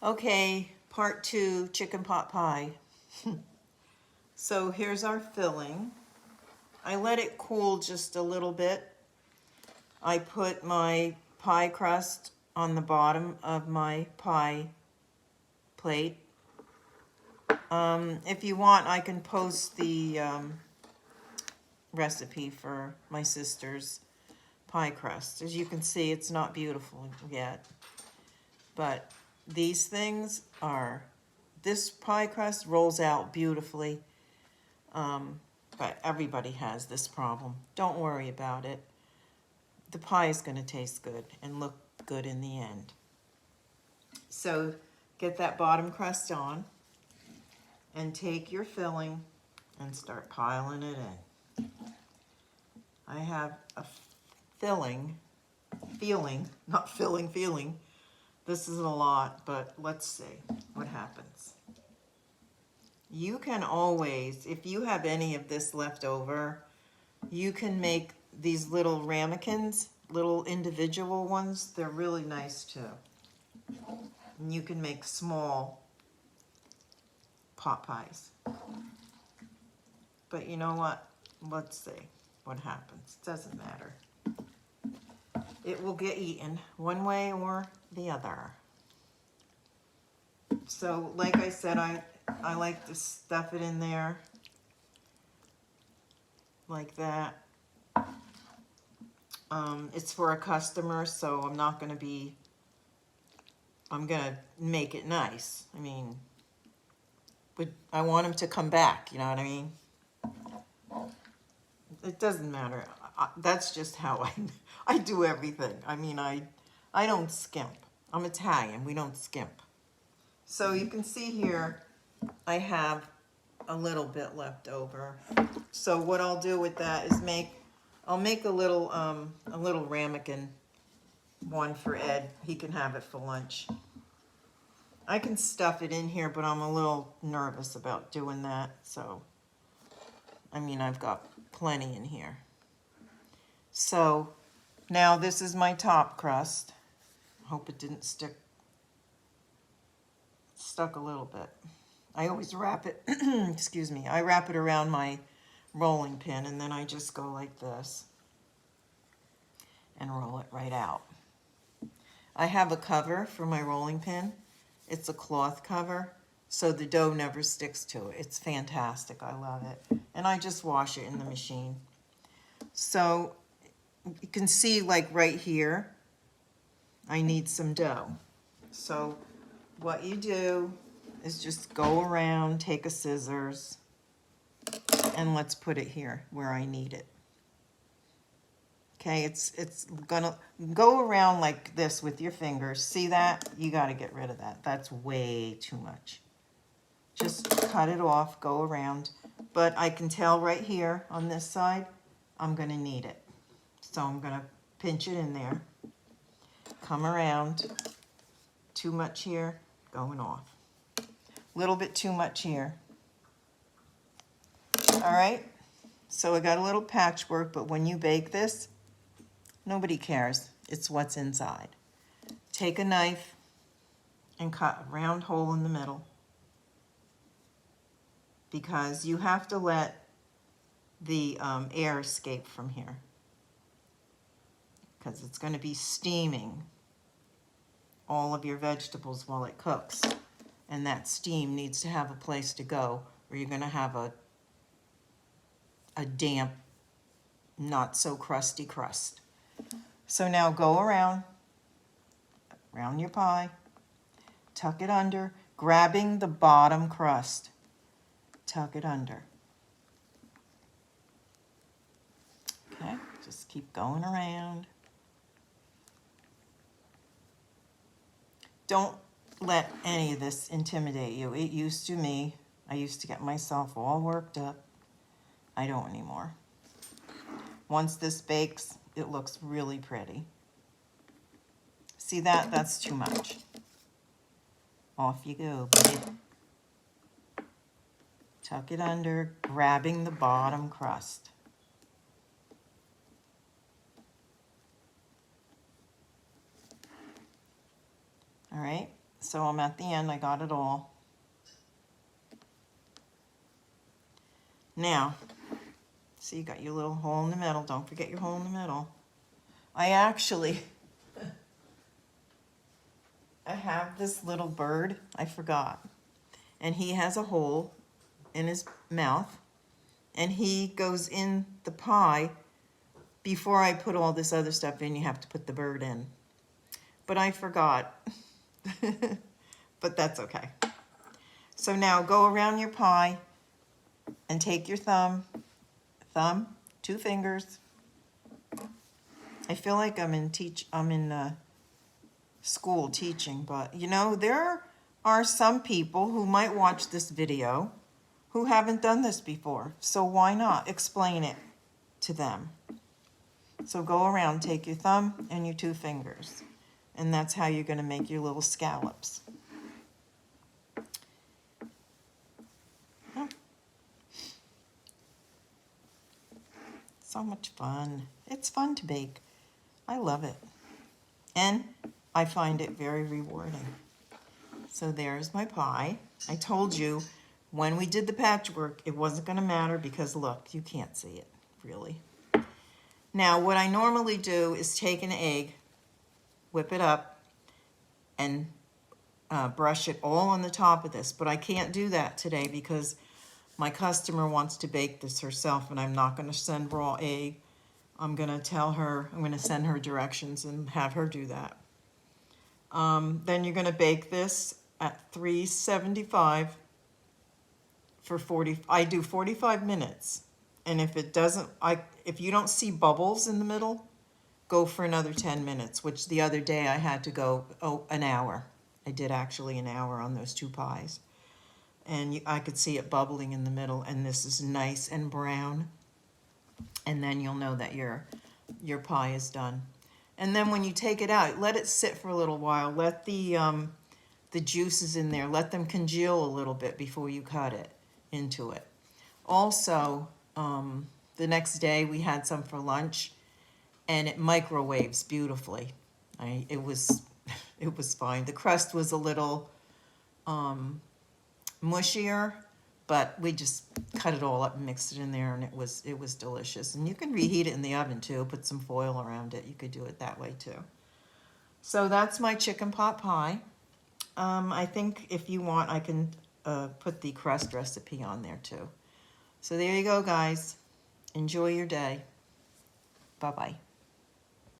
Okay, part 2, chicken pot pie. So here's our filling. I let it cool just a little bit. I put my pie crust on the bottom of my pie plate. If you want, I can post the recipe for my sister's pie crust. As you can see, it's not beautiful yet. But these things are, this pie crust rolls out beautifully. But everybody has this problem. Don't worry about it. The pie is going to taste good and look good in the end. So get that bottom crust on and take your filling and start piling it in. I have a feeling, not filling, feeling. This is a lot, but let's see what happens. You can always, if you have any of this left over, you can make these little ramekins, little individual ones. They're really nice too. And you can make small pot pies. But you know what? Let's see what happens. Doesn't matter. It will get eaten one way or the other. So like I said, I like to stuff it in there like that. It's for a customer, so I'm going to make it nice. I mean, but I want him to come back, you know what I mean? It doesn't matter. That's just how I do everything. I mean, I don't skimp. I'm Italian. We don't skimp. So you can see here, I have a little bit left over. So what I'll do with that is I'll make a little ramekin one for Ed. He can have it for lunch. I can stuff it in here, but I'm a little nervous about doing that. So, I mean, I've got plenty in here. So now this is my top crust. I hope it didn't stick. It stuck a little bit. I always wrap it, excuse me, I wrap it around my rolling pin and then I just go like this and roll it right out. I have a cover for my rolling pin. It's a cloth cover, so the dough never sticks to it. It's fantastic. I love it. And I just wash it in the machine. So you can see, like right here, I need some dough. So what you do is just go around, take a scissors, and let's put it here where I need it. Okay, it's gonna go around like this with your fingers. See that? You got to get rid of that. That's way too much. Just cut it off, go around. But I can tell right here on this side, I'm going to need it. So I'm going to pinch it in there. Come around. Too much here, going off. A little bit too much here. All right, so I got a little patchwork, but when you bake this, nobody cares. It's what's inside. Take a knife and cut a round hole in the middle, because you have to let the air escape from here, because it's going to be steaming all of your vegetables while it cooks, and that steam needs to have a place to go, or you're going to have a damp, not so crusty crust. So now go around your pie, tuck it under, grabbing the bottom crust, tuck it under. Okay, just keep going around. Don't let any of this intimidate you. It used to me. I used to get myself all worked up. I don't anymore. Once this bakes, it looks really pretty. See that? That's too much. Off you go, babe. Tuck it under, grabbing the bottom crust. All right, So I'm at the end, I got it all. Now, see, you got your little hole in the middle. Don't forget your hole in the middle. I actually, I have this little bird, I forgot. And he has a hole in his mouth. And he goes in the pie. Before I put all this other stuff in, you have to put the bird in. But I forgot. But that's okay. So now go around your pie and take your thumb, 2 fingers. I feel like I'm in school teaching, but you know, there are some people who might watch this video who haven't done this before. So why not explain it to them? So go around, take your thumb and your 2 fingers. And that's how you're going to make your little scallops. So much fun. It's fun to bake. I love it. And I find it very rewarding. So there's my pie. I told you when we did the patchwork, it wasn't going to matter because look, you can't see it really. Now, what I normally do is take an egg, whip it up, and brush it all on the top of this. But I can't do that today because my customer wants to bake this herself, and I'm not going to send raw egg. I'm going to tell her, I'm going to send her directions and have her do that. Then you're going to bake this at 375 for 40. I do 45 minutes. And if it doesn't, if you don't see bubbles in the middle, go for another 10 minutes, which the other day I had to go an hour. I did actually an hour on those 2 pies. And I could see it bubbling in the middle, and this is nice and brown. And then you'll know that your pie is done. And then when you take it out, let it sit for a little while. Let the juices in there, let them congeal a little bit before you cut it into it. Also, the next day we had some for lunch, and it microwaves beautifully. It was fine. The crust was a little mushier, but we just cut it all up and mixed it in there, and it was delicious. And you can reheat it in the oven too, put some foil around it. You could do it that way too. So that's my chicken pot pie. I think if you want, I can put the crust recipe on there too. So there you go, guys. Enjoy your day. Bye-bye.